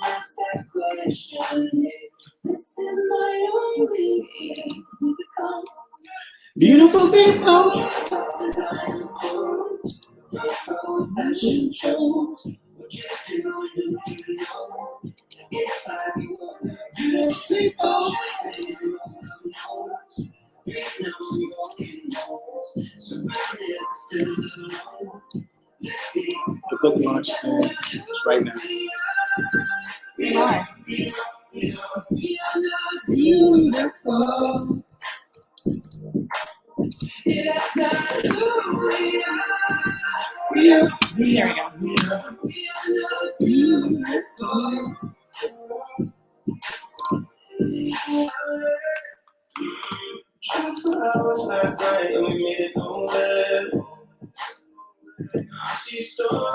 ask that question. This is my only thing. Beautiful people. Designer clothes. Fashion shows. What you do, you know. Inside you are beautiful people. The book launch right now. Why? Beautiful. There we go.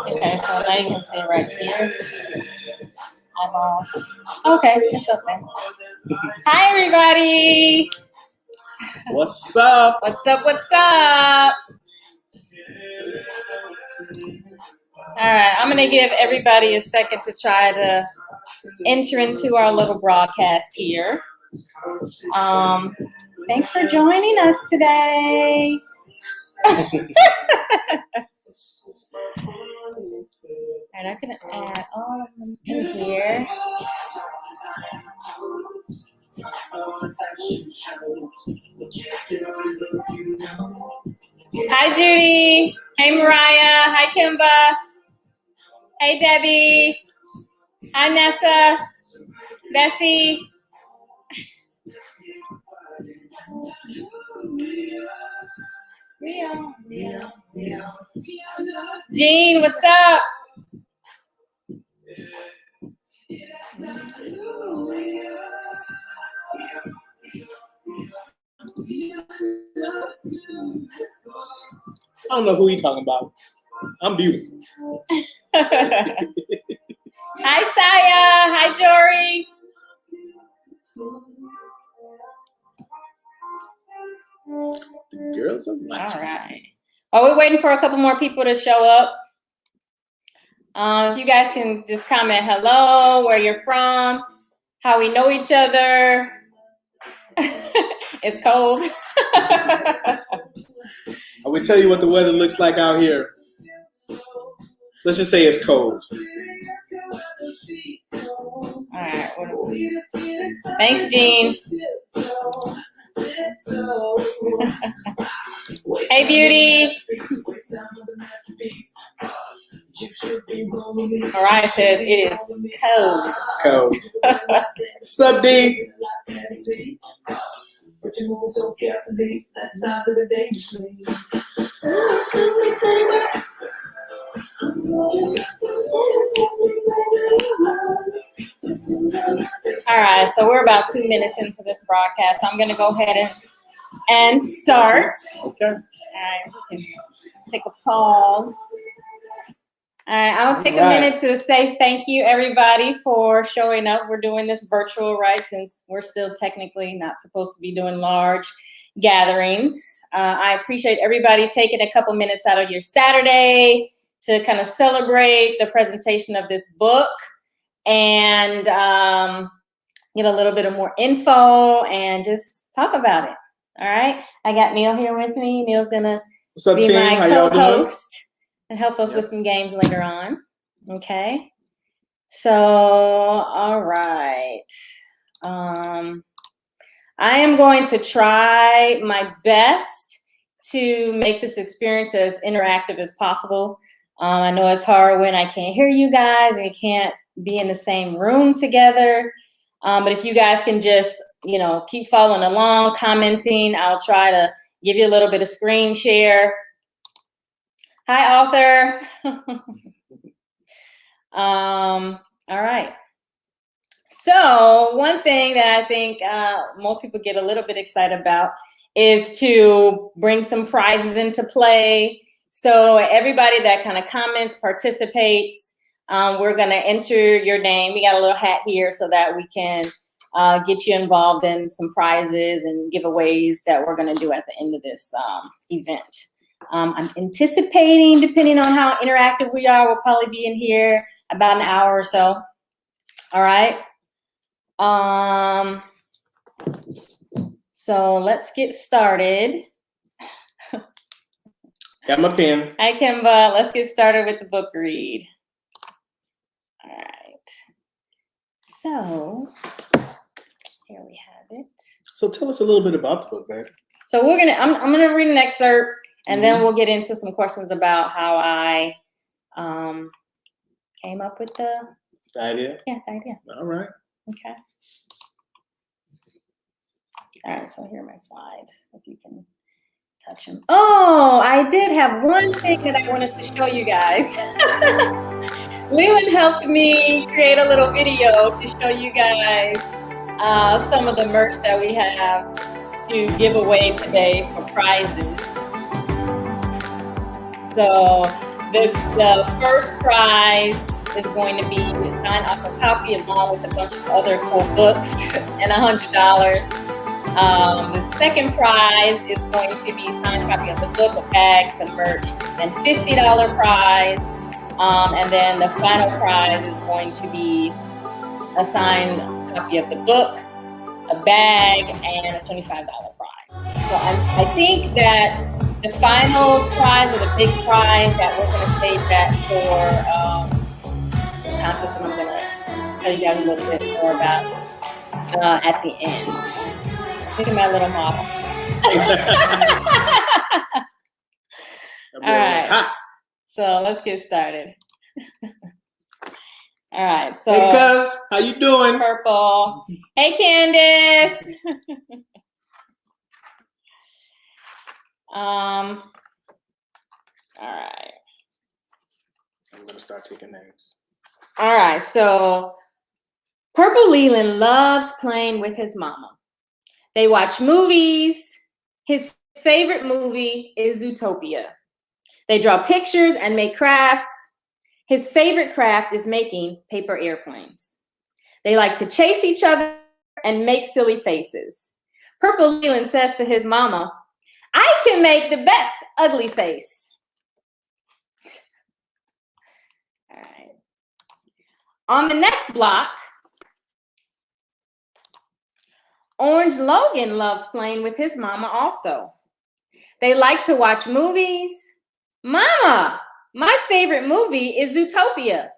Okay, so now you can see it right here. Eyeballs. Okay, it's up there. Hi, everybody. What's up? What's up? What's up? All right, I'm going to give everybody a second to try to enter into our little broadcast here. Thanks for joining us today. And I'm going to add all of them in here. Hi, Judy. Hey, Mariah. Hi, Kimba. Hey, Debbie. Hi, Nessa. Bessie. Jean, what's up? I don't know who you're talking about. I'm beautiful. Hi, Saya. Hi, Jory. The girls are watching. All right. While we're waiting for a couple more people to show up, if you guys can just comment hello, where you're from, how we know each other. It's cold. I will tell you what the weather looks like out here. Let's just say it's cold. All right. Thanks, Jean. Hey, Beauty. Mariah says it is cold. Cold. What's up, D? All right, so we're about 2 minutes into this broadcast. So I'm going to go ahead and start. Okay. All right, we can take a pause. All right, I'll take a minute to say thank you, everybody, for showing up. We're doing this virtual, right, since we're still technically not supposed to be doing large gatherings. I appreciate everybody taking a couple minutes out of your Saturday to kind of celebrate the presentation of this book and get a little bit of more info and just talk about it. All right, I got Neil here with me. Neil's gonna be my co-host and help us with some games later on. Okay. So, all right. I am going to try my best to make this experience as interactive as possible. I know it's hard when I can't hear you guys and we can't be in the same room together. But if you guys can just, keep following along, commenting, I'll try to give you a little bit of screen share. Hi, author. All right. So one thing that I think most people get a little bit excited about is to bring some prizes into play. So everybody that kind of comments, participates, we're going to enter your name. We got a little hat here so that we can get you involved in some prizes and giveaways that we're going to do at the end of this event. I'm anticipating, depending on how interactive we are, we'll probably be in here about an hour or so. All right. So let's get started. Got my pen. Hi, Kimba. Let's get started with the book read. All right. So here we have it. So tell us a little bit about the book, man. So I'm gonna read an excerpt, and then we'll get into some questions about how I came up with the idea. Yeah, the idea. All right. Okay. All right. So here are my slides. If you can touch them. Oh, I did have one thing that I wanted to show you guys. Leland helped me create a little video to show you guys some of the merch that we have to give away today for prizes. So the first prize is going to be a signed author copy along with a bunch of other cool books and $100. The second prize is going to be a signed copy of the book, a bag, some merch, and $50 prize. And then the final prize is going to be a signed copy of the book, a bag, and a $25 prize. So I think that the final prize or the big prize that we're going to save that for the contest, and I'm going to tell you guys a little bit more about at the end. Look at my little model. All right. So let's get started. All right. So hey, cuz, how you doing? Purple. Hey, Candace. All right. I'm gonna start taking names. All right. So Purple Leland loves playing with his mama. They watch movies. His favorite movie is Zootopia. They draw pictures and make crafts. His favorite craft is making paper airplanes. They like to chase each other and make silly faces. Purple Leland says to his mama, "I can make the best ugly face." All right. On the next block, Orange Logan loves playing with his mama also. They like to watch movies. Mama, my favorite movie is Zootopia.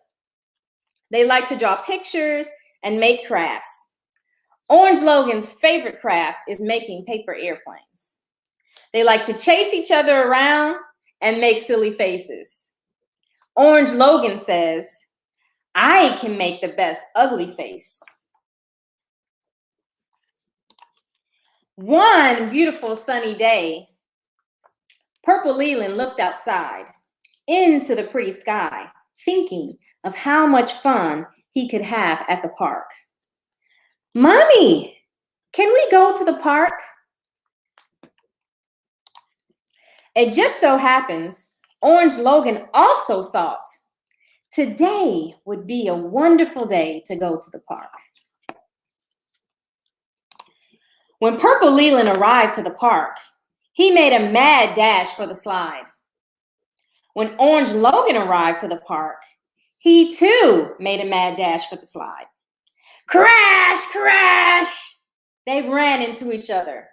They like to draw pictures and make crafts. Orange Logan's favorite craft is making paper airplanes. They like to chase each other around and make silly faces. Orange Logan says, "I can make the best ugly face." One beautiful sunny day, Purple Leland looked outside into the pretty sky, thinking of how much fun he could have at the park. "Mommy, can we go to the park?" It just so happens Orange Logan also thought today would be a wonderful day to go to the park. When Purple Leland arrived to the park, he made a mad dash for the slide. When Orange Logan arrived to the park, he too made a mad dash for the slide. Crash, crash! They ran into each other.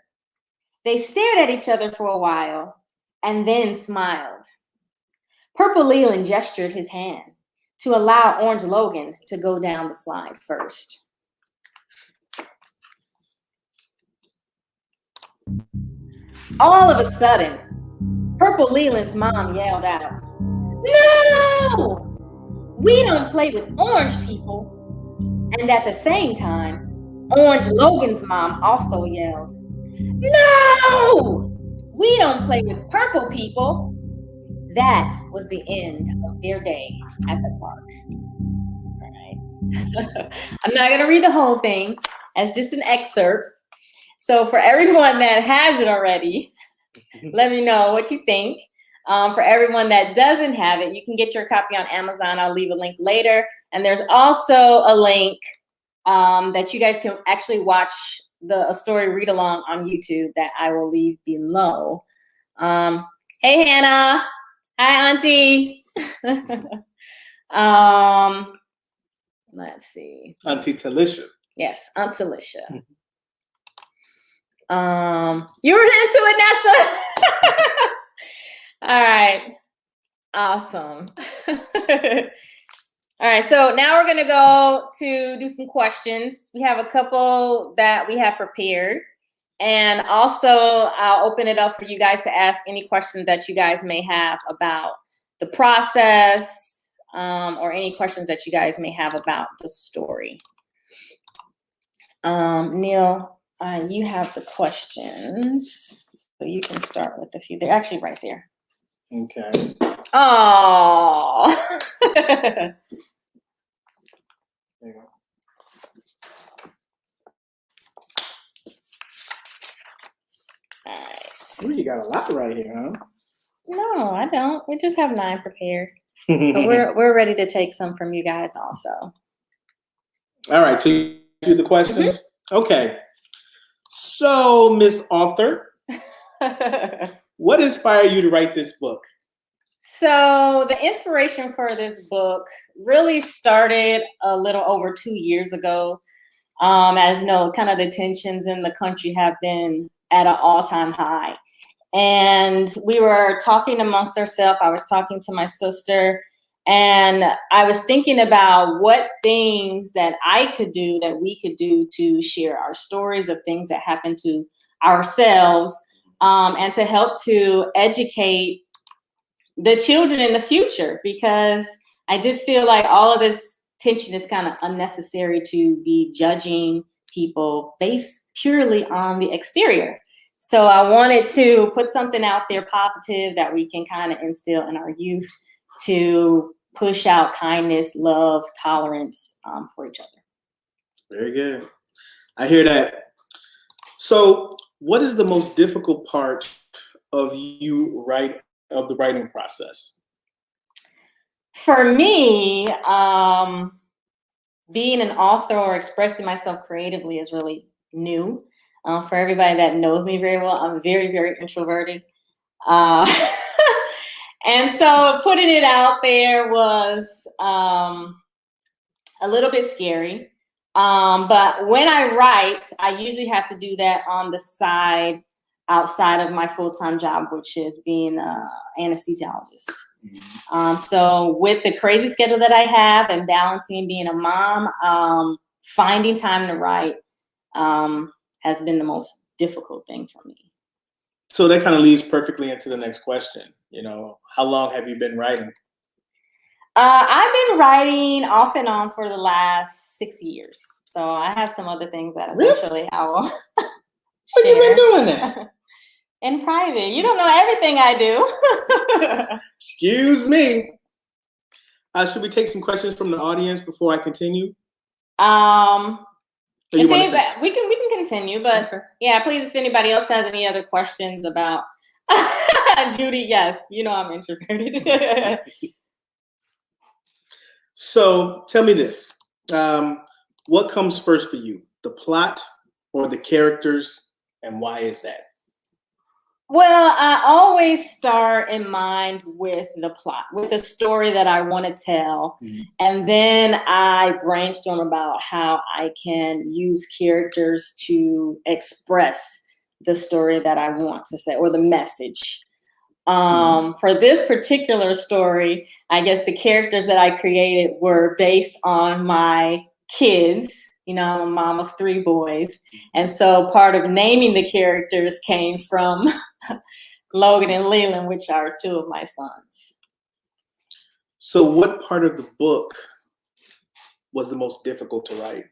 They stared at each other for a while and then smiled. Purple Leland gestured his hand to allow Orange Logan to go down the slide first. All of a sudden, Purple Leland's mom yelled out, "No! We don't play with orange people." And at the same time, Orange Logan's mom also yelled, "No! We don't play with purple people." That was the end of their day at the park. All right. I'm not going to read the whole thing. It's just an excerpt. So for everyone that has it already, let me know what you think. For everyone that doesn't have it, you can get your copy on Amazon. I'll leave a link later. And there's also a link that you guys can actually watch a story read along on YouTube that I will leave below. Hey, Hannah. Hi, Auntie. Let's see. Auntie Talisha. Yes, Aunt Alicia. You were into it, Nessa. All right. Awesome. All right, so now we're gonna go to do some questions. We have a couple that we have prepared. And also I'll open it up for you guys to ask any questions that you guys may have about the process, or any questions that you guys may have about the story. Neil, you have the questions, so you can start with a few. They're actually right there. Okay. Oh. There you go. All right. Ooh, you got a lot right here, huh? No, I don't. We just have 9 prepared. But we're ready to take some from you guys also. All right, so you do the questions? Okay. So, Miss Author, what inspired you to write this book? So the inspiration for this book really started a little over 2 years ago. As you know, kind of the tensions in the country have been at an all-time high. And we were talking amongst ourselves. I was talking to my sister, and I was thinking about what things that I could do, that we could do to share our stories of things that happen to ourselves, and to help to educate the children in the future, because I just feel like all of this tension is kind of unnecessary to be judging people based purely on the exterior. So I wanted to put something out there positive that we can kind of instill in our youth to push out kindness, love, tolerance for each other. Very good. I hear that. So what is the most difficult part of the writing process? For me, being an author or expressing myself creatively is really new. For everybody that knows me very well, I'm very, very introverted. And so putting it out there was a little bit scary. But when I write, I usually have to do that on the side, outside of my full-time job, which is being an anesthesiologist. So with the crazy schedule that I have and balancing being a mom, finding time to write has been the most difficult thing for me. So that kind of leads perfectly into the next question. You know, how long have you been writing? I've been writing off and on for the last 6 years. So I have some other things that eventually I will What you been doing that? In private. You don't know everything I do. Excuse me. Should we take some questions from the audience before I continue? We can continue, but okay. Yeah, please, if anybody else has any other questions about Judy, yes, you know I'm introverted. So tell me this. What comes first for you, the plot or the characters, and why is that? Well, I always start in mind with the plot, with the story that I want to tell. And then I brainstorm about how I can use characters to express the story that I want to say, or the message. For this particular story, I guess the characters that I created were based on my kids. You know, I'm a mom of 3 boys. And so part of naming the characters came from Logan and Leland, which are 2 of my sons. So what part of the book was the most difficult to write?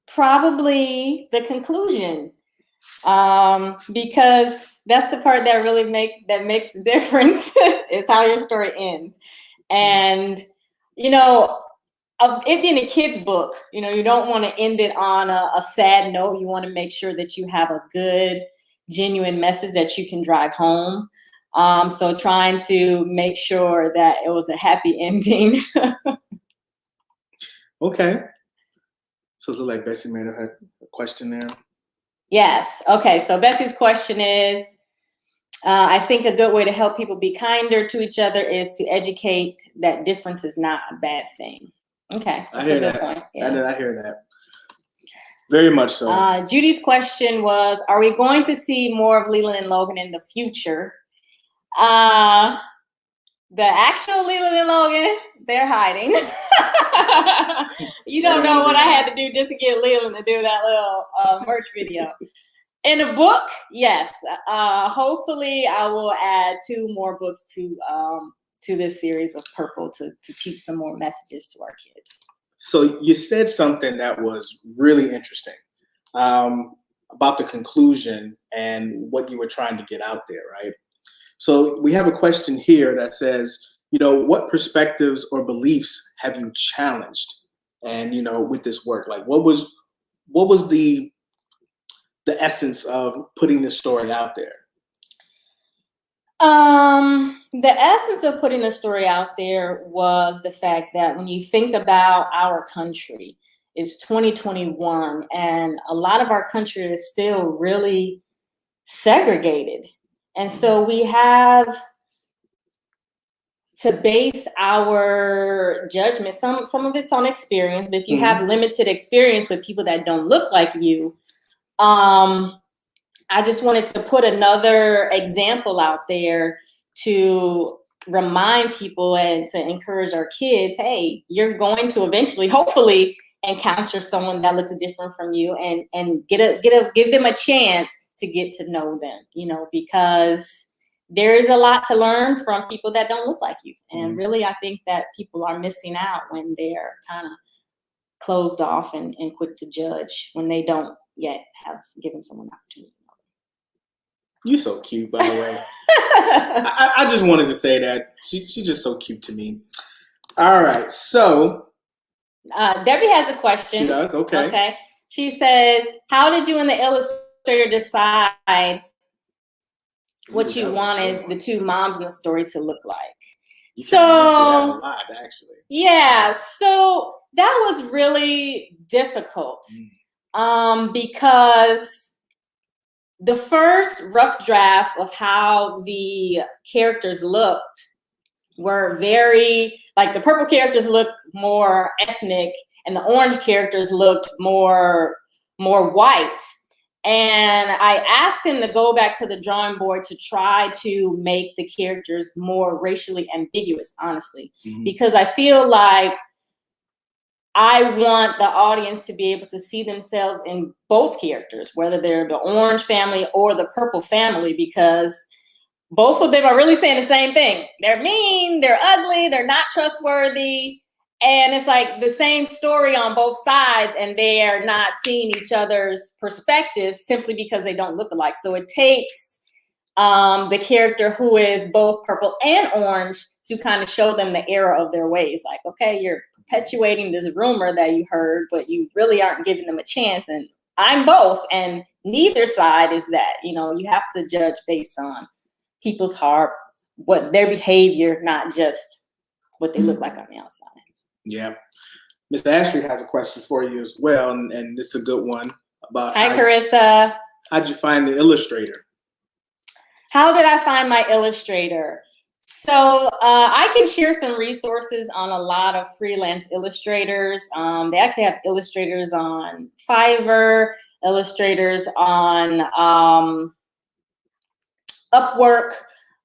Probably the conclusion. Because that's the part that really makes the difference is how your story ends. And you know, it being a kid's book, you know, you don't want to end it on a sad note. You want to make sure that you have a good, genuine message that you can drive home. So trying to make sure that it was a happy ending. Okay. So it looks like Bessie made a question there. Yes. Okay. So Bessie's question is, I think a good way to help people be kinder to each other is to educate that difference is not a bad thing. Okay, that's a good point. Yeah. I hear that. Very much so. Judy's question was, are we going to see more of Leland and Logan in the future? The actual Leland and Logan, they're hiding. You don't know what I had to do just to get Leland to do that little merch video. In a book, yes. Hopefully, I will add 2 more books to this series of Purple to teach some more messages to our kids. So you said something that was really interesting about the conclusion and what you were trying to get out there, right? So we have a question here that says, what perspectives or beliefs have you challenged? And, with this work, like what was the essence of putting this story out there? The essence of putting the story out there was the fact that when you think about our country, it's 2021, and a lot of our country is still really segregated. And so we have to base our judgment, some of it's on experience, but if you have limited experience with people that don't look like you, I just wanted to put another example out there to remind people and to encourage our kids, hey, you're going to eventually, hopefully, encounter someone that looks different from you, and give them a chance to get to know them, because there is a lot to learn from people that don't look like you. And really, I think that people are missing out when they're kind of closed off and quick to judge when they don't yet have given someone an opportunity. You're so cute, by the way. I just wanted to say that. She's just so cute to me. All right, so. Debbie has a question. She does, okay. Okay. She says, how did you and the illustrator decide what you wanted the 2 moms in the story to look like? You a lot, actually. Yeah, so that was really difficult because the first rough draft of how the characters looked were very, like the purple characters looked more ethnic and the orange characters looked more white. And I asked him to go back to the drawing board to try to make the characters more racially ambiguous, honestly, because I feel like I want the audience to be able to see themselves in both characters, whether they're the orange family or the purple family, because both of them are really saying the same thing. They're mean, they're ugly, they're not trustworthy. And it's like the same story on both sides, and they are not seeing each other's perspectives simply because they don't look alike. So it takes the character who is both purple and orange to kind of show them the error of their ways. Like, okay, you're perpetuating this rumor that you heard, but you really aren't giving them a chance. And I'm both, and neither side is that. You have to judge based on people's heart, what their behavior, not just what they look like on the outside. Yeah. Ms. Ashley has a question for you as well, and this is a good one. Hi, Carissa. How'd you find the illustrator? How did I find my illustrator? So I can share some resources on a lot of freelance illustrators. They actually have illustrators on Fiverr, illustrators on Upwork.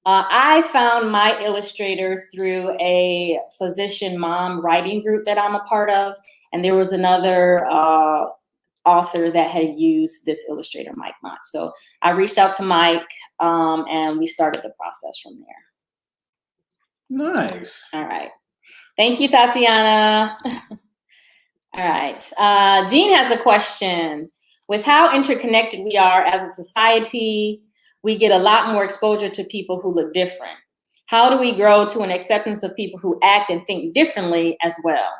I found my illustrator through a physician mom writing group that I'm a part of. And there was another author that had used this illustrator, Mike Mott. So I reached out to Mike and we started the process from there. Nice. All right. Thank you, Tatiana. All right. Jean has a question. With how interconnected we are as a society, we get a lot more exposure to people who look different. How do we grow to an acceptance of people who act and think differently as well?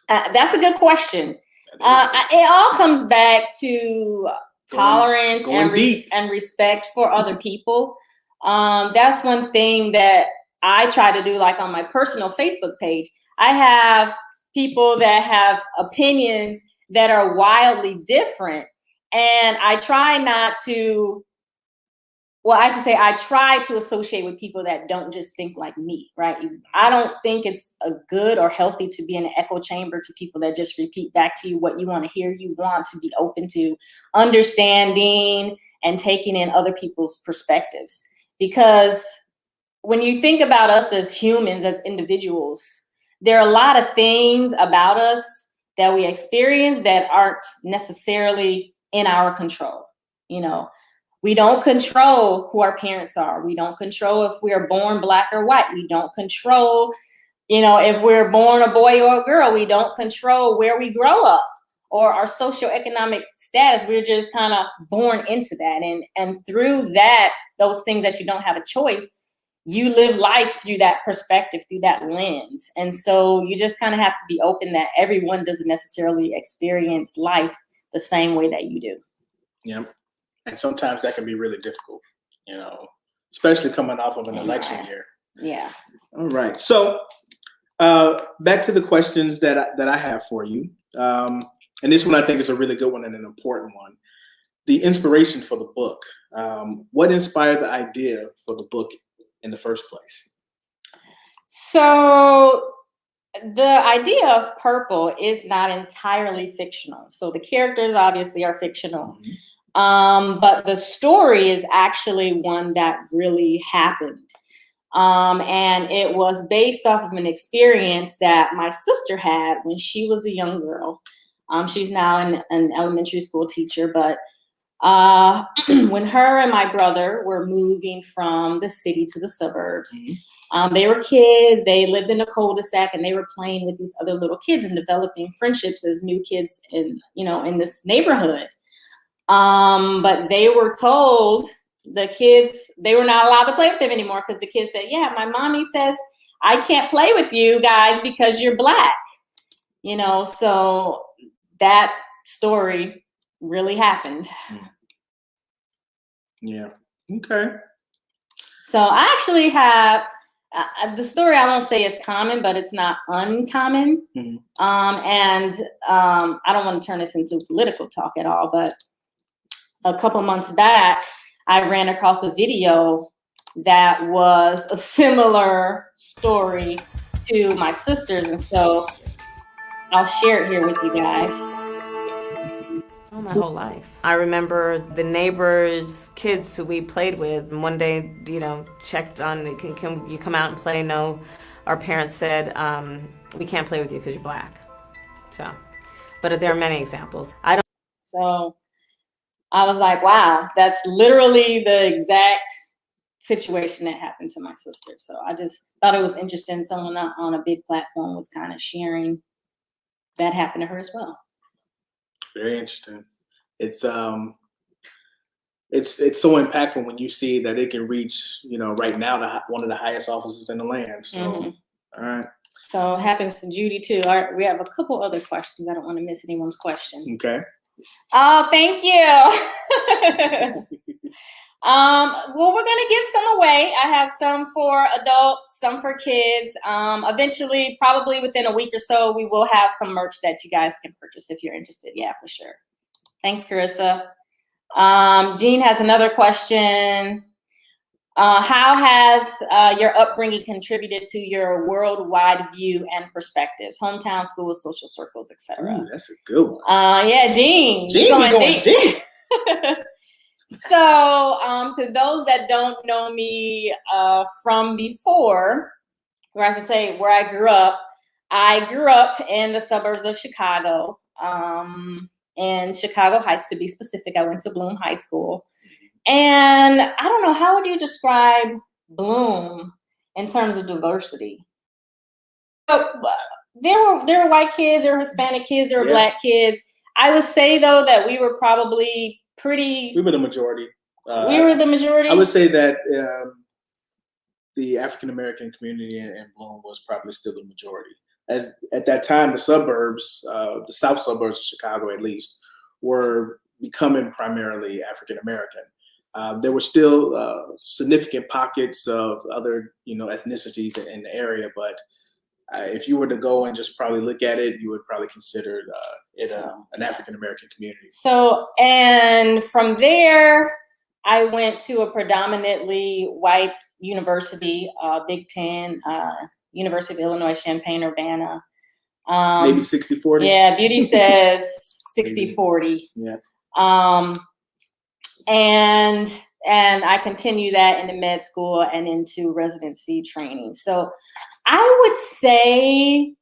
That's a good question. It all comes back to tolerance and respect for other people. That's one thing that I try to do, like on my personal Facebook page. I have people that have opinions that are wildly different, and I try not to well, I should say I try to associate with people that don't just think like me, right? I don't think it's a good or healthy to be in an echo chamber to people that just repeat back to you what you want to hear. You want to be open to understanding and taking in other people's perspectives. Because when you think about us as humans, as individuals, there are a lot of things about us that we experience that aren't necessarily in our control. You know, we don't control who our parents are. We don't control if we are born black or white. We don't control, you know, if we're born a boy or a girl. We don't control where we grow up or our socioeconomic status. We're just kind of born into that. And through that, those things that you don't have a choice, you live life through that perspective, through that lens. And so you just kind of have to be open that everyone doesn't necessarily experience life the same way that you do. Yeah. And sometimes that can be really difficult, you know, especially coming off of an election year. Yeah. All right. So back to the questions that I have for you. And this one I think is a really good one and an important one. The inspiration for the book. What inspired the idea for the book in the first place? So the idea of purple is not entirely fictional. So the characters obviously are fictional. Mm-hmm. But the story is actually one that really happened. And it was based off of an experience that my sister had when she was a young girl. She's now an elementary school teacher, but when her and my brother were moving from the city to the suburbs, they were kids, they lived in a cul-de-sac, and they were playing with these other little kids and developing friendships as new kids in this neighborhood. But they were told, the kids, they were not allowed to play with them anymore because the kids said, yeah, my mommy says I can't play with you guys because you're black. You know, so that story really happened. Yeah. Okay. So I actually have the story. I won't say is common, but it's not uncommon. Mm-hmm. I don't want to turn this into political talk at all, but a couple months back, I ran across a video that was a similar story to my sister's, and so I'll share it here with you guys. My whole life. I remember the neighbors' kids who we played with, and one day, checked on, can you come out and play? No, our parents said, we can't play with you because you're black. So, but there are many examples. So I was like, wow, that's literally the exact situation that happened to my sister. So I just thought it was interesting. Someone on a big platform was kind of sharing that happened to her as well. Very interesting. It's so impactful when you see that it can reach, right now, one of the highest offices in the land. So, All right. So it happens to Judy too. All right, we have a couple other questions. I don't want to miss anyone's question. Okay. Oh, thank you. Well, we're gonna give some away. I have some for adults, some for kids. Eventually, probably within a week or so, we will have some merch that you guys can purchase if you're interested. Yeah, for sure. Thanks, Carissa. Jean has another question. How has your upbringing contributed to your worldwide view and perspectives? Hometown, schools, social circles, etc. That's a good one. Yeah, Jean. Jean, we going deep. So, to those that don't know me from before, or I should say where I grew up in the suburbs of Chicago, in Chicago Heights to be specific. I went to Bloom High School. And I don't know, how would you describe Bloom in terms of diversity? There were white kids, there were Hispanic kids, there were black kids. I would say, though, that we were probably we were the majority. We were the majority? I would say that the African-American community in Bloom was probably still the majority. As at that time, the suburbs, the south suburbs of Chicago at least, were becoming primarily African-American. There were still significant pockets of other, ethnicities in the area, but if you were to go and just probably look at it, you would probably consider it an African-American community. So, and from there, I went to a predominantly white university, Big Ten, University of Illinois, Champaign-Urbana. Maybe 60-40? Yeah, Beauty says 60-40. Yeah. And I continue that into med school and into residency training. So I would say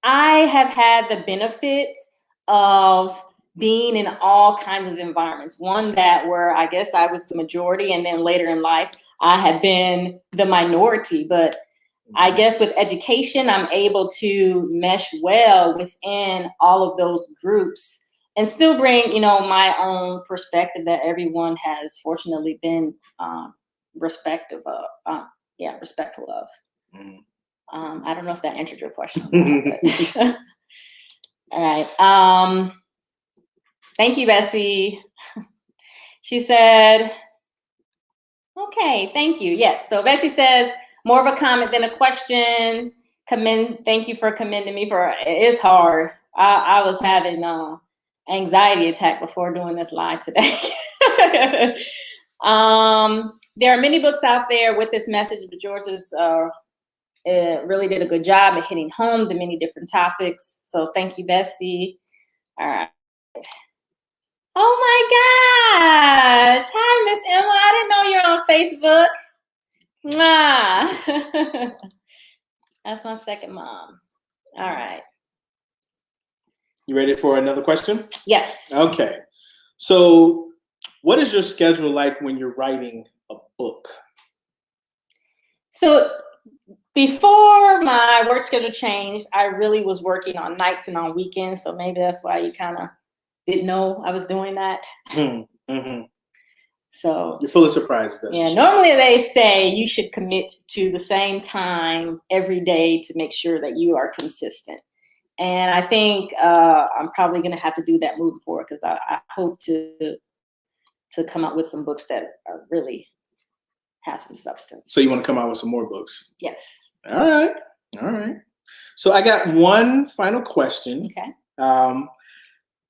I have had the benefit of being in all kinds of environments. One that where I guess I was the majority, and then later in life, I had been the minority. But I guess with education, I'm able to mesh well within all of those groups and still bring, you know, my own perspective that everyone has fortunately been respectful of. I don't know if that answered your question or not, but. All right. Thank you, Bessie. She said, okay, thank you. Yes. So Bessie says, more of a comment than a question. Thank you for commending me for, it's hard. I was having anxiety attack before doing this live today. There are many books out there with this message, but yours is it really did a good job at hitting home the many different topics. So thank you, Bessie. All right. Oh my gosh. Hi, Miss Emma. I didn't know you're on Facebook. Mwah. That's my second mom. All right. You ready for another question? Yes. Okay. So what is your schedule like when you're writing a book? So before my work schedule changed, I really was working on nights and on weekends. So maybe that's why you kind of didn't know I was doing that. Mm-hmm. So you're full of surprises. Yeah, normally they say you should commit to the same time every day to make sure that you are consistent. And I think I'm probably going to have to do that moving forward, because I hope to come up with some books that are really have some substance. So you want to come out with some more books? Yes. All right. All right. So I got one final question. Okay.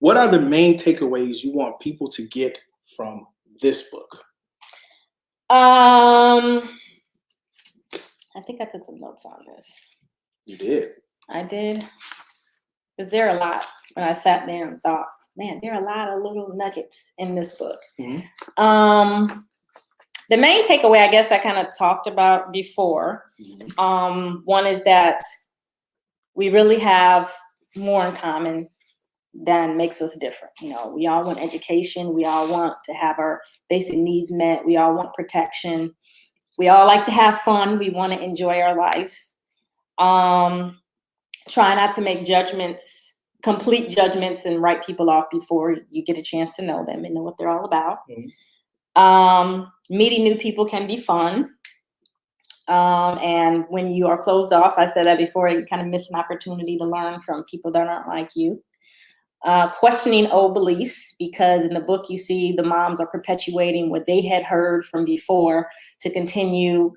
What are the main takeaways you want people to get from this book? I think I took some notes on this. You did. I did. Because there are a lot when I sat there and thought, man, there are a lot of little nuggets in this book. Mm-hmm. The main takeaway, I guess I kind of talked about before. Mm-hmm. One is that we really have more in common than makes us different. You know, we all want education. We all want to have our basic needs met. We all want protection. We all like to have fun. We want to enjoy our life. Try not to make judgments, complete judgments, and write people off before you get a chance to know them and know what they're all about. Mm-hmm. Meeting new people can be fun. And when you are closed off, I said that before, you kind of miss an opportunity to learn from people that aren't like you. Questioning old beliefs, because in the book you see the moms are perpetuating what they had heard from before to continue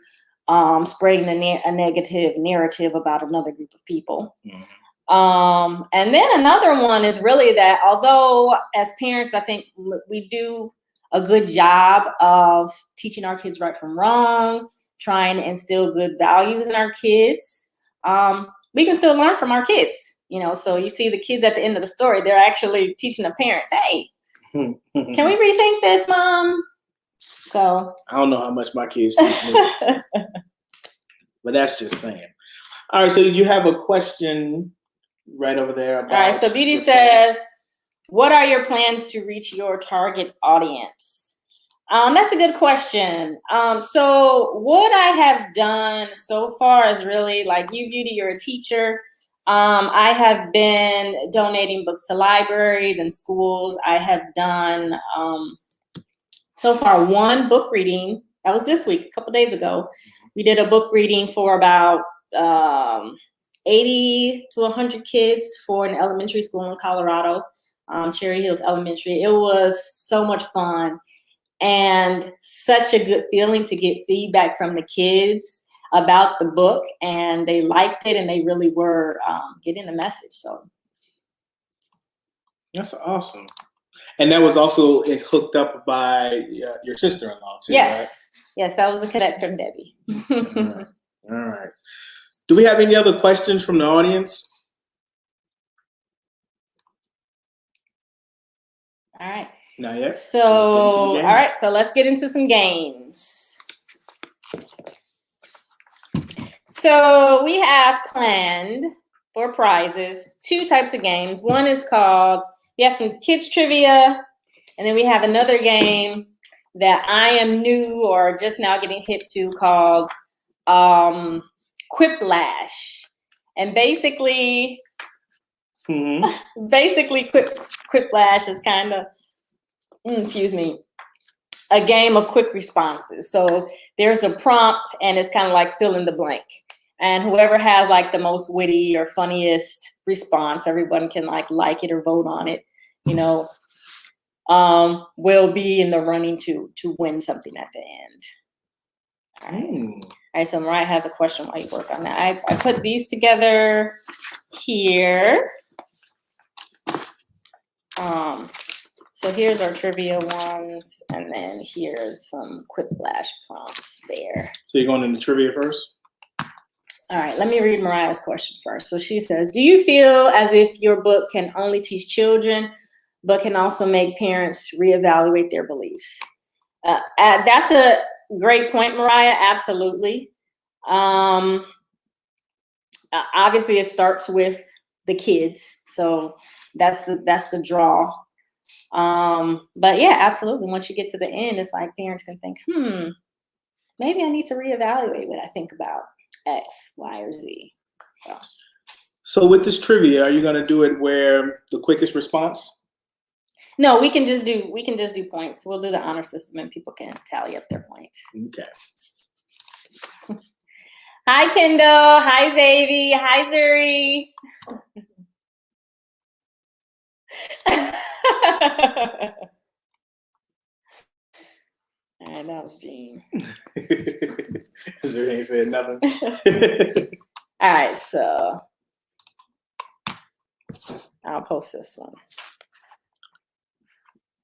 spreading a negative narrative about another group of people. Mm-hmm. And then another one is really that although as parents, I think we do a good job of teaching our kids right from wrong, trying to instill good values in our kids, we can still learn from our kids. You know, so you see the kids at the end of the story, they're actually teaching the parents, hey, can we rethink this, Mom? So I don't know how much my kids teach me, but that's just saying. All right, so you have a question right over there. About all right, so Beauty says, what are your plans to reach your target audience? That's a good question. So what I have done so far is really like you, Beauty, you're a teacher. I have been donating books to libraries and schools. I have done so far one book reading. That was this week, a couple days ago. We did a book reading for about 80 to 100 kids for an elementary school in Colorado, Cherry Hills Elementary. It was so much fun and such a good feeling to get feedback from the kids about the book, and they liked it and they really were getting the message. So that's awesome. And that was also hooked up by your sister-in-law too, Yes. Yes, I was a cadet from Debbie. right? All right. Do we have any other questions from the audience? All right. Not yet. So, let's get into the all game. right, so let's get into some games. So we have planned for prizes 2 types of games. One is called, we have some kids trivia, and then we have another game that I am new or just now getting hip to called Quiplash. And basically Quiplash is kind of, a game of quick responses. So there's a prompt and it's kind of like fill in the blank. And whoever has like the most witty or funniest response, everyone can like it or vote on it, will be in the running to win something at the end. All right. All right, so Mariah has a question while you work on that. I put these together here. So here's our trivia ones, and then here's some Quiplash prompts there. So you're going into trivia first? All right, let me read Mariah's question first. So she says, do you feel as if your book can only teach children, but can also make parents reevaluate their beliefs? That's a great point, Mariah, absolutely. Obviously, it starts with the kids, so that's the draw. But yeah, absolutely. Once you get to the end, it's like parents can think, maybe I need to reevaluate what I think about X, Y, or Z. So with this trivia, are you going to do it where the quickest response? No, we can just do points. We'll do the honor system and people can tally up their points. Okay. Hi, Kendall. Hi, Zavy. Hi, Zuri. All right, that was Jean. Zuri ain't said nothing. All right, so I'll post this one.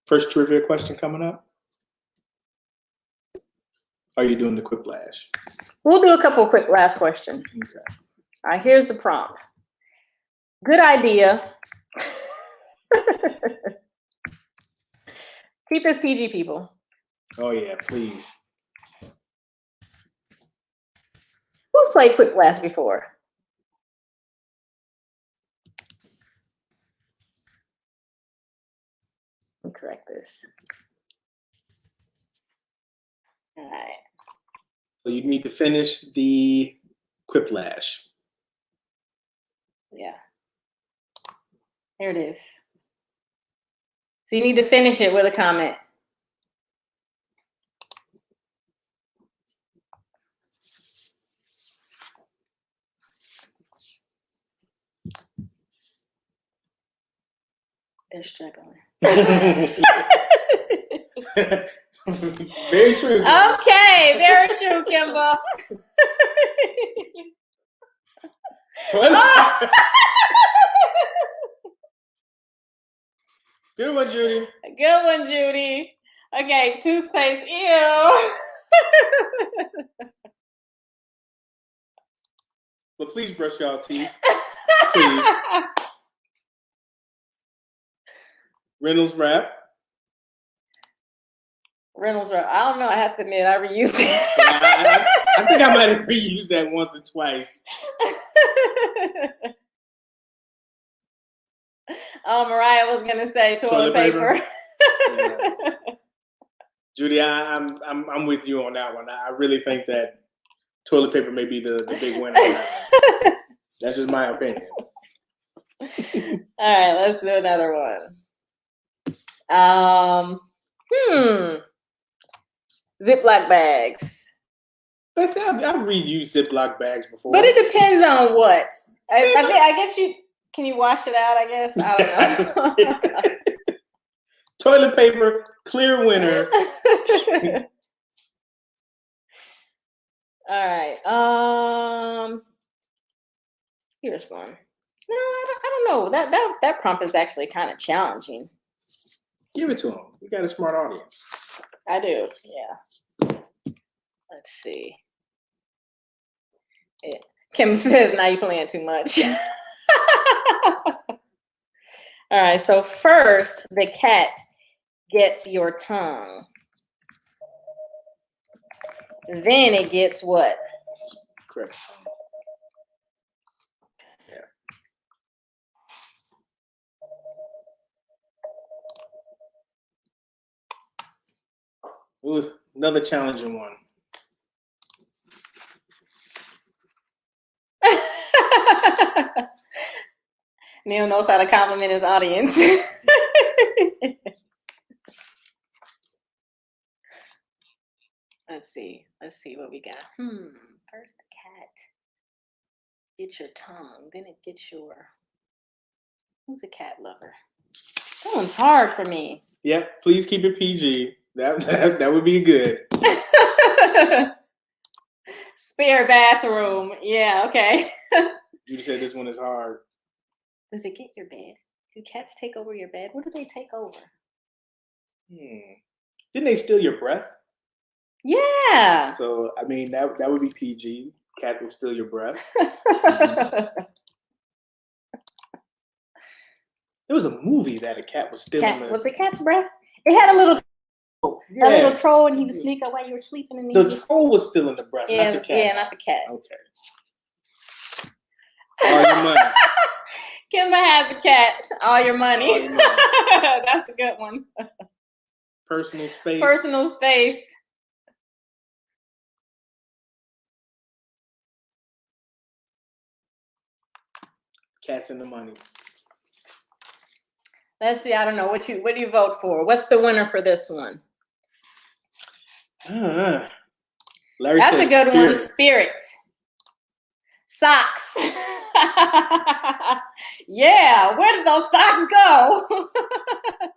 First trivia question coming up. Are you doing the Quiplash? We'll do a couple of quick last questions. Okay. All right, here's the prompt. Good idea. Keep this PG, people. Oh yeah, please. Who's played Quiplash before? Let me correct this. All right. So you need to finish the Quiplash. Yeah. There it is. So you need to finish it with a comment. They're struggling. Very true. Okay, very true, Kimba. Oh! Good one, Judy. Good one, Judy. Okay, toothpaste. Ew. But please brush y'all teeth. Please. Reynolds wrap. Reynolds wrap. I don't know. I have to admit, I reused it. I think I might have reused that once or twice. Oh, Mariah was gonna say toilet paper. Yeah. Judy, I'm with you on that one. I really think that toilet paper may be the big winner. That's just my opinion. All right, let's do another one. Ziploc bags. I've reused Ziploc bags before. But it depends on what. I guess can you wash it out, I guess? I don't know. Toilet paper, clear winner. All right. Here's one. No, I don't know. That prompt is actually kind of challenging. Give it to him. You got a smart audience. I do, yeah. Let's see. Yeah. Kim says, now you playing too much. All right, so first, the cat gets your tongue. Then it gets what? Correct. Ooh, another challenging one. Neil knows how to compliment his audience. Let's see what we got. First the cat gets your tongue, then it gets your. Who's a cat lover? That one's hard for me. Yep, please keep it PG. That would be good. Spare bathroom. Yeah, okay. You said this one is hard. Does it get your bed? Do cats take over your bed? What do they take over? Didn't they steal your breath? Yeah. So I mean that would be PG. Cat will steal your breath. There was a movie that a cat was stealing. Was it cat's breath? It had a little. Yeah. A little troll, and he would sneak up while you were sleeping. And The troll was stealing the breath, yeah, not the cat. Yeah, not the cat. Okay. All your money. Kimba has a cat. All your money. All your money. That's a good one. Personal space. Personal space. Cats in the money. Let's see. I don't know what do you vote for? What's the winner for this one? Larry That's says a good one. spirit. Spirit. Socks. Yeah. Where did those socks go?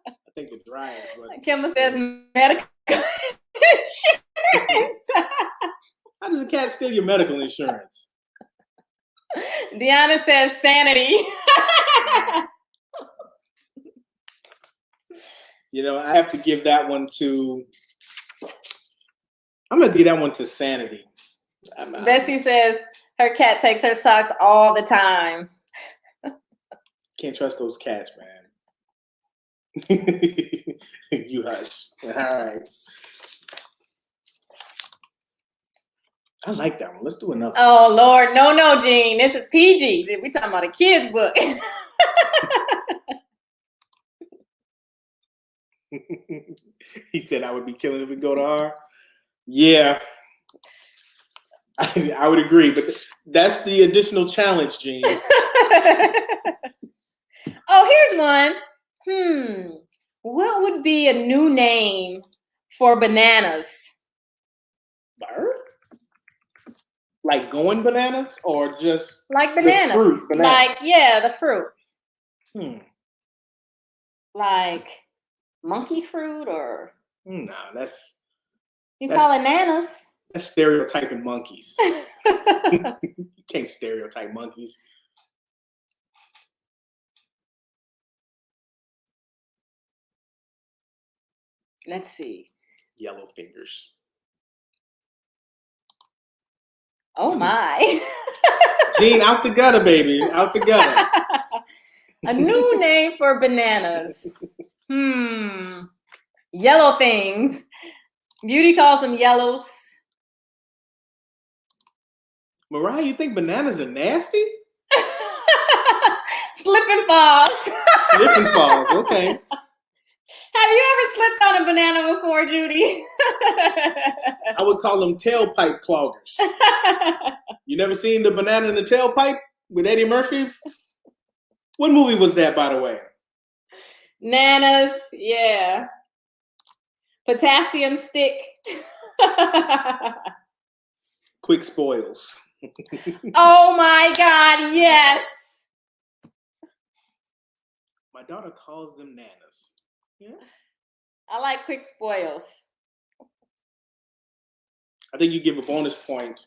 I think the dryer. But Kimba says medical insurance. how does a cat steal your medical insurance? Deanna says sanity. You know, I have to give that one to. I'm gonna give that one to sanity. Bessie says her cat takes her socks all the time. Can't trust those cats, man. You hush. All right. I like that one. Let's do another. Oh Lord, no, Gene. This is PG. We talking about a kid's book. He said I would be killing if we go to R. Yeah, I would agree, but that's the additional challenge, Gene. Oh, here's one. What would be a new name for bananas? Bird? Like going bananas or just Like bananas. The fruit, banana. Like, yeah, the fruit. Like monkey fruit or No, that's you call it nanas. That's stereotyping monkeys. You can't stereotype monkeys. Let's see. Yellow fingers. Oh my. Gene, out the gutter, baby. Out the gutter. A new name for bananas. Yellow things. Beauty calls them yellows. Mariah, you think bananas are nasty? Slip and falls. Slip and falls, okay. Have you ever slipped on a banana before, Judy? I would call them tailpipe cloggers. You never seen The Banana in the Tailpipe with Eddie Murphy? What movie was that, by the way? Nanas, yeah. Potassium stick. Quick spoils. Oh my God, yes. My daughter calls them nanas. Yeah. I like quick spoils. I think you give a bonus point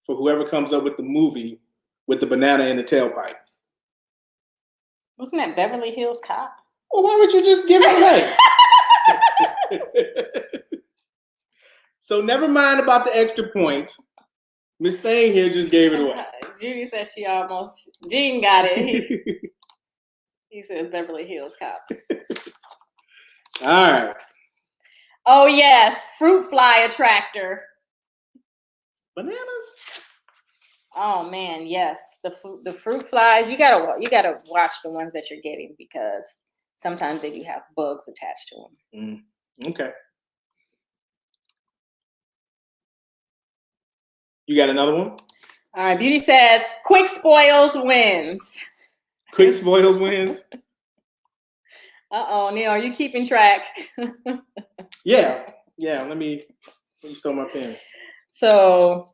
for whoever comes up with the movie with the banana in the tailpipe. Wasn't that Beverly Hills Cop? Well, why would you just give it away? So never mind about the extra point. Miss Thing here just gave it away. Judy says she almost. Gene got it. He says Beverly Hills Cop. All right. Oh yes, fruit fly attractor. Bananas? Oh man, yes. The fruit flies. You gotta watch the ones that you're getting because sometimes they do have bugs attached to them. Okay. You got another one? All right. Beauty says quick spoils wins. Quick spoils wins? Neil, are you keeping track? Yeah. Let me throw my pen. So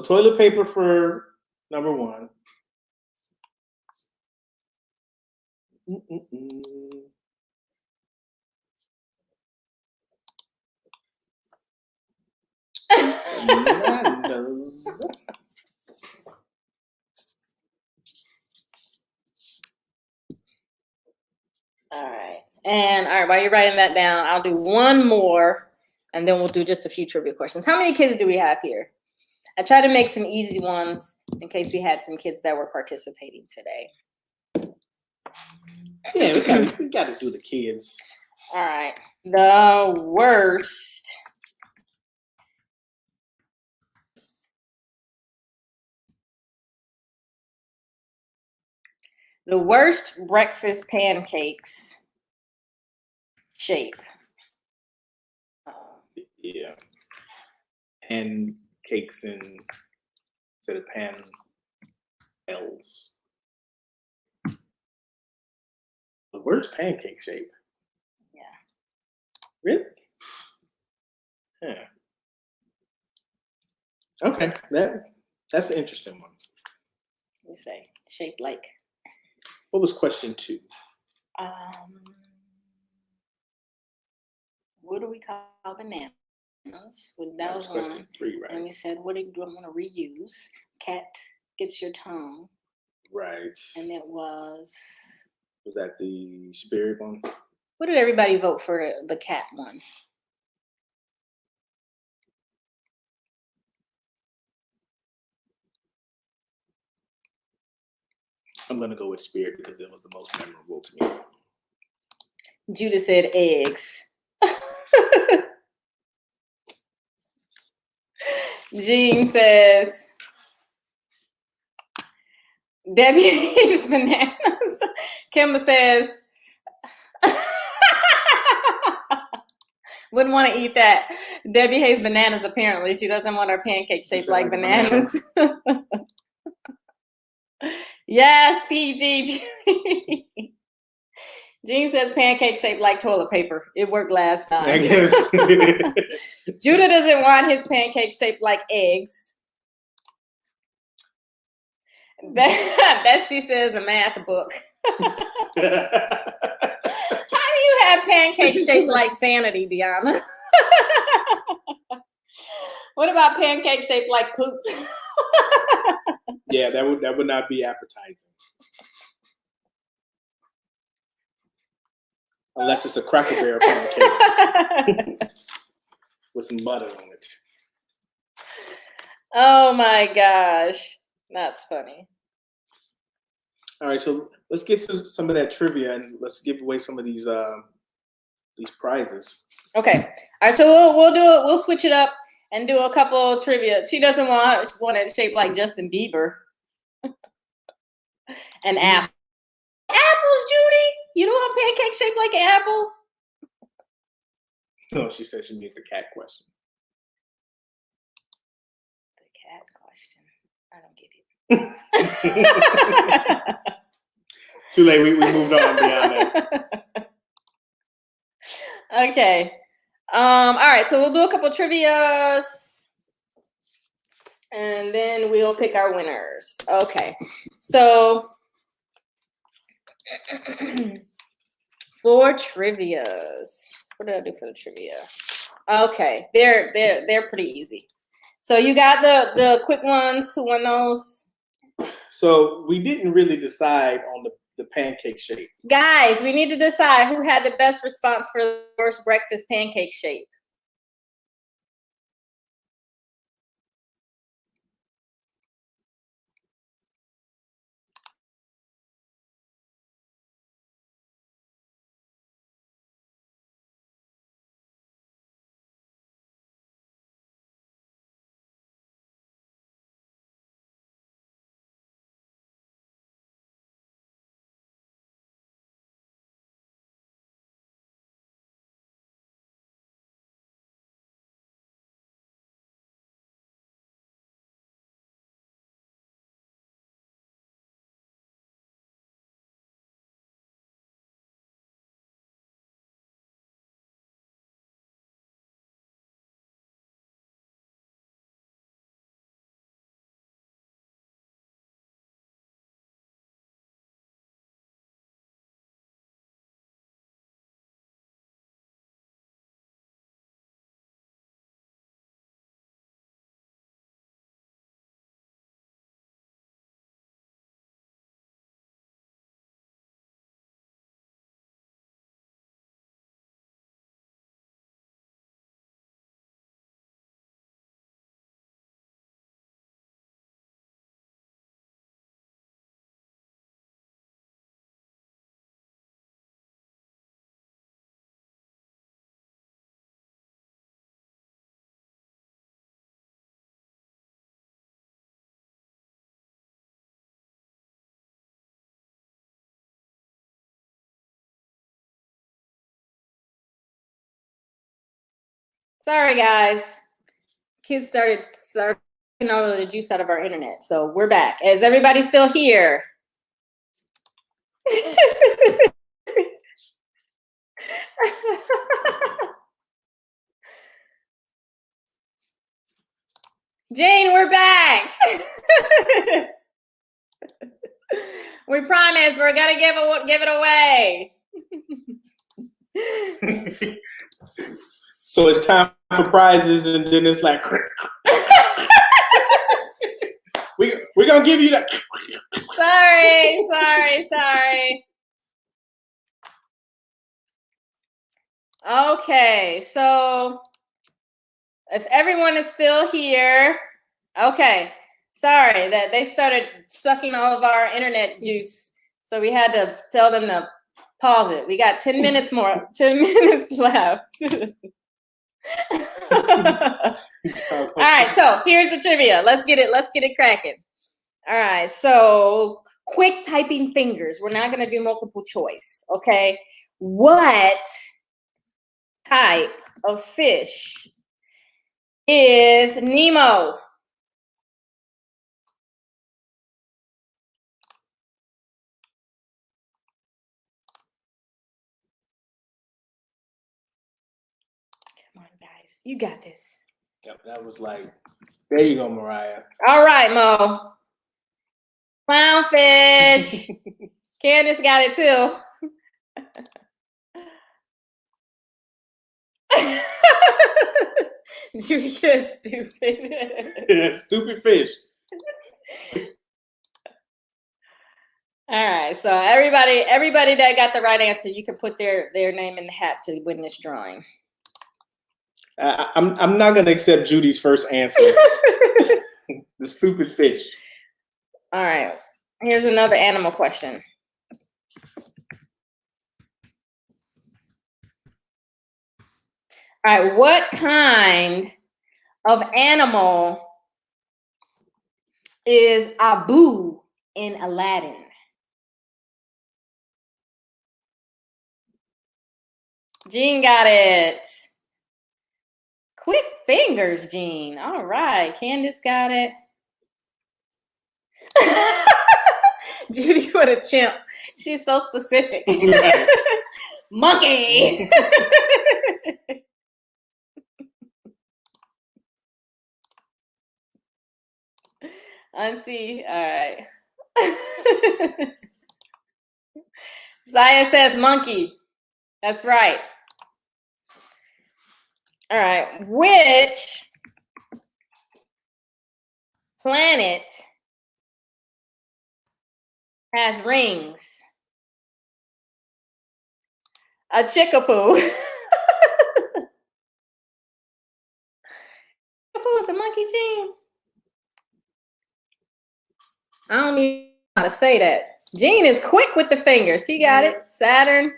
toilet paper for number one. Bananas. all right, while you're writing that down, I'll do one more, and then we'll do just a few trivia questions. How many kids do we have here? I try to make some easy ones in case we had some kids that were participating today. Yeah, we gotta do the kids. All right. The worst. The worst breakfast pancakes shape. Yeah. Pancakes instead of pan L's. The worst pancake shape. Yeah. Really? Yeah. Okay, that's an interesting one. You say shaped like. What was question 2? What do we call bananas? Well, that was question one. 3, right? And we said, what do I want to reuse? Cat gets your tongue. Right. And it was that the spirit one? What did everybody vote for the cat one? I'm gonna go with spirit because it was the most memorable to me. Judah said eggs. Jean says Debbie hates bananas. Kimba says wouldn't want to eat that. Debbie hates bananas apparently. She doesn't want her pancake shaped like bananas. Yes, PG. Jean says pancake shaped like toilet paper. It worked last time. I guess. Judah doesn't want his pancake shaped like eggs. Betsy says a math book. How do you have pancake shaped like sanity, Deanna? What about pancake shaped like poop? Yeah, that would not be appetizing. Unless it's a Cracker Barrel pancake with some butter on it. Oh my gosh, that's funny. All right, so let's get to some of that trivia and let's give away some of these prizes. Okay. All right, so we'll do it. We'll switch it up and do a couple of trivia. She doesn't want it shaped like Justin Bieber. An apple. Apples, Judy? You don't want pancake shaped like an apple? No, she said she means the cat question. The cat question. I don't get it. Too late. We moved on beyond that. Okay. All right. So we'll do a couple of trivias, and then we'll pick our winners. Okay. So for trivias, what did I do for the trivia? Okay, they're pretty easy. So you got the quick ones. Who won those? So we didn't really decide on the the pancake shape. Guys, we need to decide who had the best response for the worst breakfast pancake shape. Sorry, guys. Kids started sucking all of the juice out of our internet. So we're back. Is everybody still here? Jane, we're back. We promise we're gonna give it away. So it's time for prizes, and then it's like, we're gonna give you that. Sorry. Okay, so if everyone is still here, okay. Sorry that they started sucking all of our internet juice, so we had to tell them to pause it. We got 10 minutes more, 10 minutes left. All right, so here's the trivia. Let's get it cracking. All right, so quick typing fingers. We're not gonna do multiple choice, okay? What type of fish is Nemo? Come on, guys, you got this. Yep, that was like, there you go, Mariah. All right, Mo. Clownfish. Candace got it too. Judy gets stupid. Stupid fish. All right, so everybody that got the right answer, you can put their name in the hat to win this drawing. I'm not gonna accept Judy's first answer. The stupid fish. All right, here's another animal question. All right, what kind of animal is Abu in Aladdin? Jean got it. Quick fingers, Jean. All right, Candace got it. Judy, what a chimp. She's so specific. Monkey. Auntie, all right. Zaya says monkey. That's right. All right. Which planet has rings? A chickapoo. Chickapoo is a monkey, Gene. I don't even know how to say that. Gene is quick with the fingers. He got it. Saturn.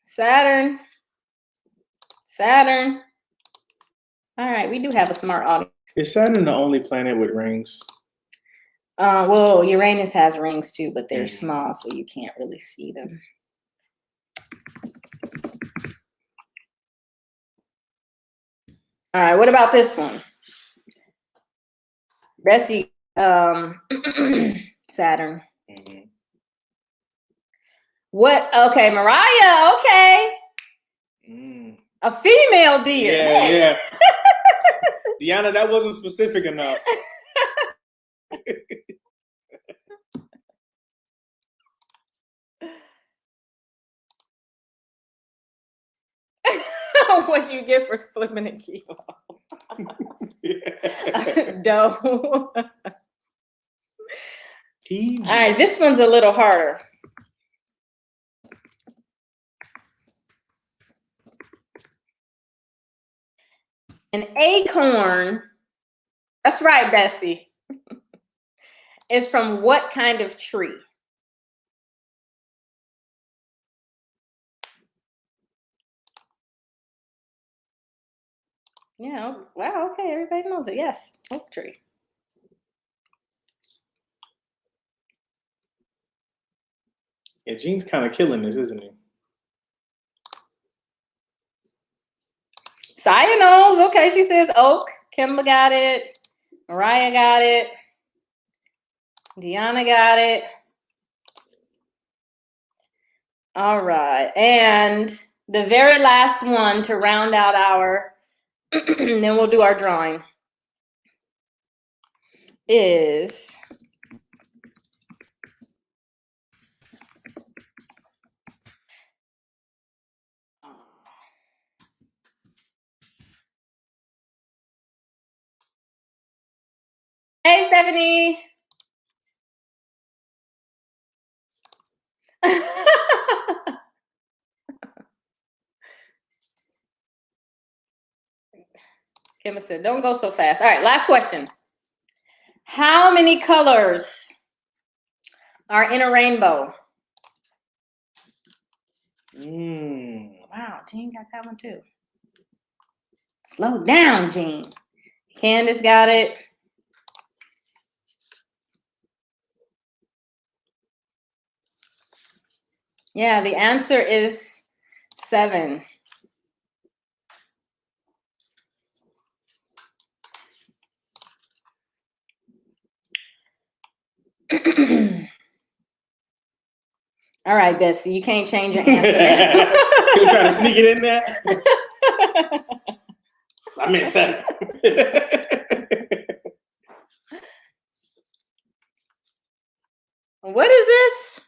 Saturn. Saturn. All right, we do have a smart audience. Is Saturn the only planet with rings? Well, Uranus has rings too, but they're small, so you can't really see them. All right, what about this one? Bessie, Saturn. What? Okay, Mariah, okay. A female deer. Yeah. Deanna, that wasn't specific enough. What you get for flipping a kilo? Dough. All right, this one's a little harder. An acorn, that's right, Bessie, is from what kind of tree? Yeah, wow, okay, everybody knows it. Yes, oak tree. Yeah, Gene's kind of killing this, isn't he? Saya knows. Okay, she says oak. Kimba got it. Mariah got it. Deanna got it. All right, and the very last one to round out our, and then we'll do our drawing, is hey, Stephanie. Kimba said, don't go so fast. All right, last question. How many colors are in a rainbow? Wow, Gene got that one too. Slow down, Gene. Candace got it. Yeah, the answer is 7. All right, Bessie, you can't change your answer. You trying to sneak it in there? I meant 7. What is this?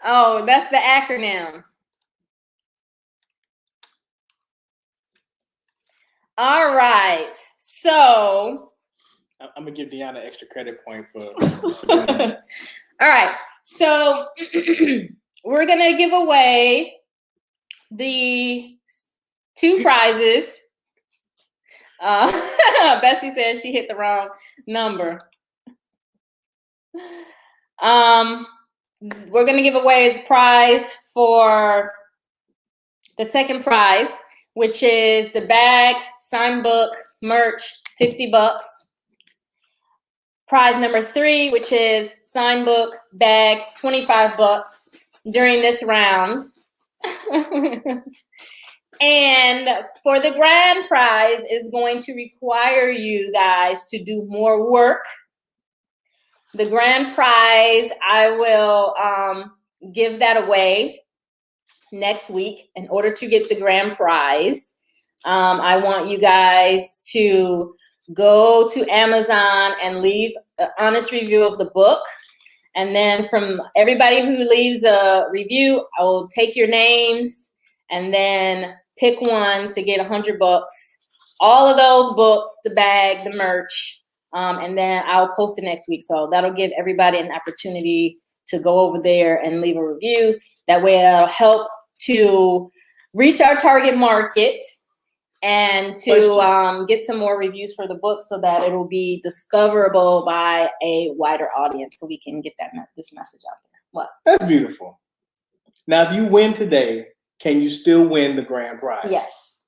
Oh, that's the acronym. All right, so I'm gonna give Deanna extra credit point for. all right, so we're gonna give away the 2 prizes. Bessie says she hit the wrong number. We're gonna give away a prize for the second prize, which is the bag, signed book, merch, $50. Prize number 3, which is signed book, bag, $25 during this round. And for the grand prize is going to require you guys to do more work. The grand prize, I will give that away next week. In order to get the grand prize, I want you guys to go to Amazon and leave an honest review of the book. And then from everybody who leaves a review, I will take your names and then pick one to get $100. All of those books, the bag, the merch, and then I'll post it next week. So that'll give everybody an opportunity to go over there and leave a review. That way it'll help to reach our target market and to get some more reviews for the book so that it will be discoverable by a wider audience so we can get this message out there. What? That's beautiful. Now, if you win today, can you still win the grand prize? Yes.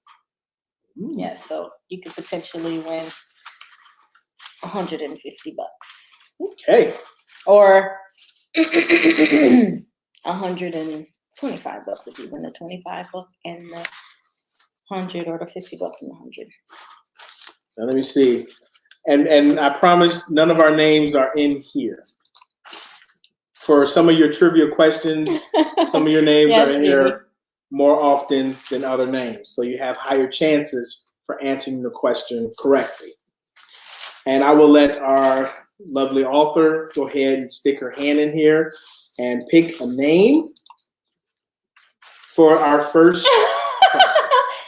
Ooh. Yes, so you could potentially win $150. Okay. Or $125 if you win the 25 book and the 100 or the $50 and the 100. Now let me see. And I promise none of our names are in here. For some of your trivia questions, some of your names Yes, are in here more often than other names. So you have higher chances for answering the question correctly. And I will let our lovely author go ahead and stick her hand in here and pick a name for our first.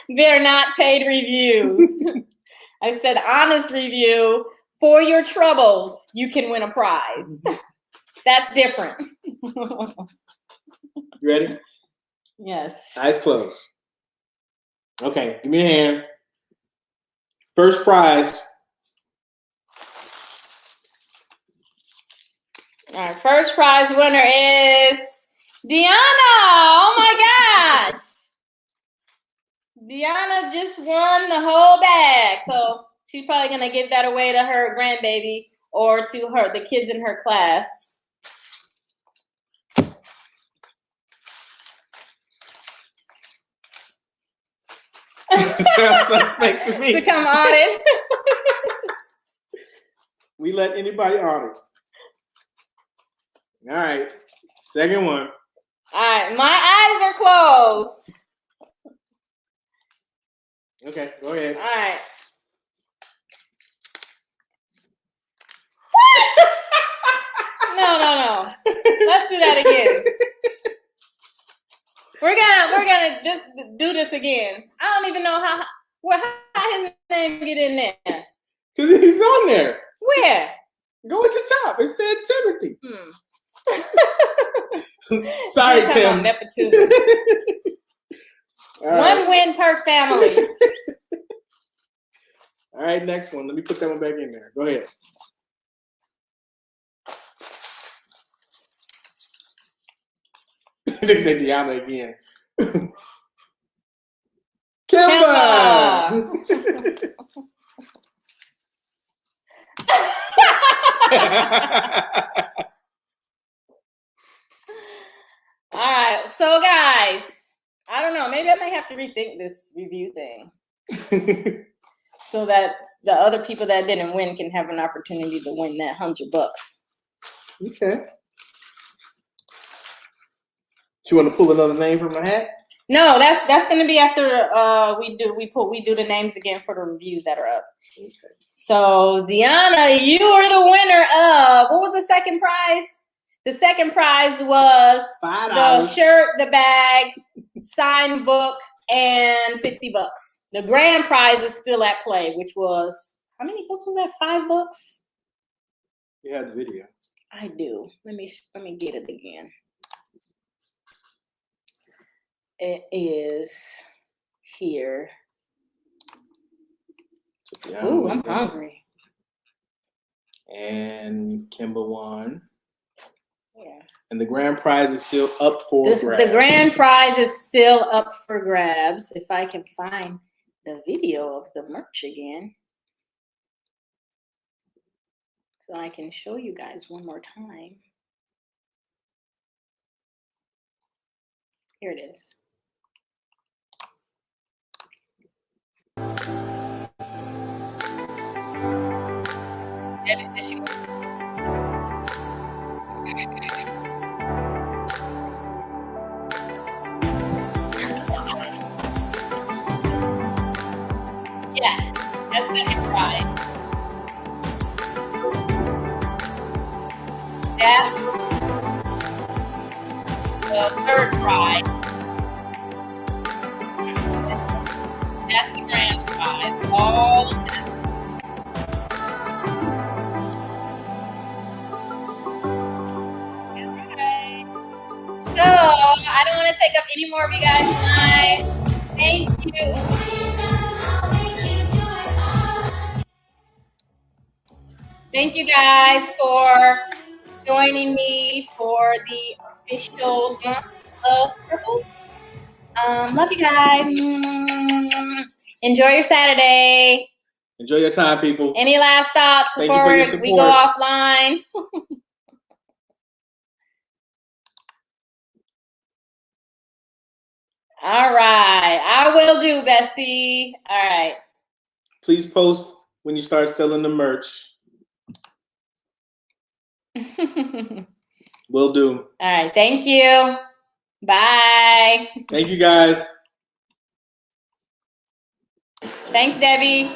They're not paid reviews. I said honest review. For your troubles, you can win a prize. That's different. You ready? Yes. Eyes closed. Okay, give me a hand. First prize. Our first prize winner is Deanna. Oh my gosh. Deanna just won the whole bag. So she's probably going to give that away to her grandbaby or to the kids in her class. Sounds suspect to me. To come audit. We let anybody audit. All right, second one. All right, my eyes are closed. Okay, go ahead. All right. No. Let's do that again. We're gonna just do this again. I don't even know how his name get in there. Because he's on there. Where? Go at the top. It said Timothy. Hmm. Sorry, Talking Tim. about nepotism. All right. One win per family. All right, next one. Let me put that one back in there. Go ahead. They said Deanna again. Kimba! All right, so guys, I don't know. Maybe I might have to rethink this review thing so that the other people that didn't win can have an opportunity to win that $100. Okay. Do you want to pull another name from the hat? No, that's gonna be after we do the names again for the reviews that are up. Okay. So Deanna, you are the winner of what was the second prize? The second prize was $5. the shirt, the bag, signed book, and $50. The grand prize is still at play, which was how many books was that? 5 books? You have the video. I do. Let me get it again. It is here. Ooh, I'm hungry. And Kimba won. Yeah. And the grand prize is still up for grabs. The grand prize is still up for grabs. If I can find the video of the merch again, so I can show you guys one more time. Here it is. That is the shoe. Yeah, that's second prize. That's the third prize. That's the grand prize. All of this. I don't want to take up any more of you guys' time. Thank you. Thank you guys for joining me for the official month of purple. Love you guys. Enjoy your Saturday. Enjoy your time, people. Any last thoughts Thank you before for your we go support. offline? All right. I will do, Bessie. All right. Please post when you start selling the merch. Will do. All right. Thank you. Bye. Thank you, guys. Thanks, Debbie.